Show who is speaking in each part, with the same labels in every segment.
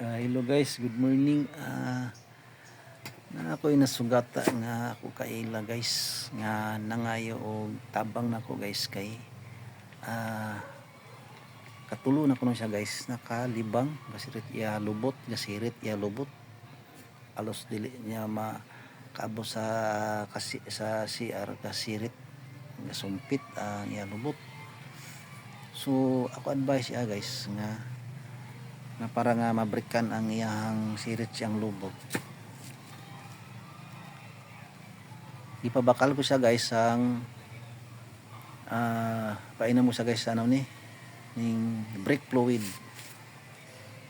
Speaker 1: Hello guys, good morning. Na ako'y nasugata nga ako kaila guys nga nangayo og tabang nako guys kay katulo na kuno siya guys nakalibang gasirit iya lubot alos dili niya makaabo sa CR kasirit gasumpit ang iya lubot. So ako advice iya guys nga para nga mabrikan ang iyang sirit siyang lubot. Ipabakal ko siya guys ang painom mo siya guys ano ni ning brake fluid.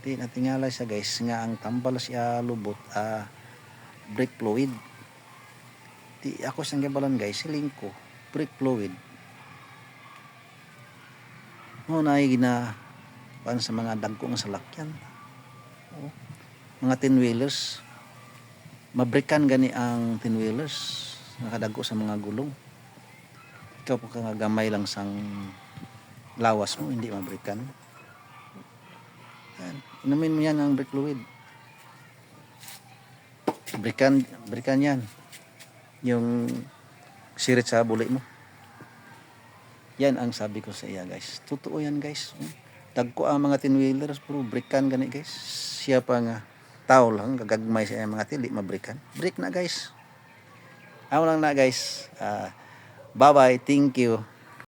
Speaker 1: Di natingala siya guys nga ang tambal siya lubot brake fluid. Di ako siyang gibalan guys siling ko brake fluid. Na gina pan sa mga dagkong salakyan. Mga 10 wheelers mabrikan gani ang 10 wheelers nakadago sa mga gulong. Ikaw pa ka gamay lang sang lawas mo hindi mabrikan. Inumin mo yan ang brake fluid. Brikan yan yung sirit sa buli mo. Yan ang sabi ko sa iya guys. Totoo yan guys. Dagko ang mga 10 wheelers puro brikan gani guys. Siya pa nga tao lang gagagmay sa mga tili mabrikan. Break na guys. Ako lang na guys. Bye bye. Thank you.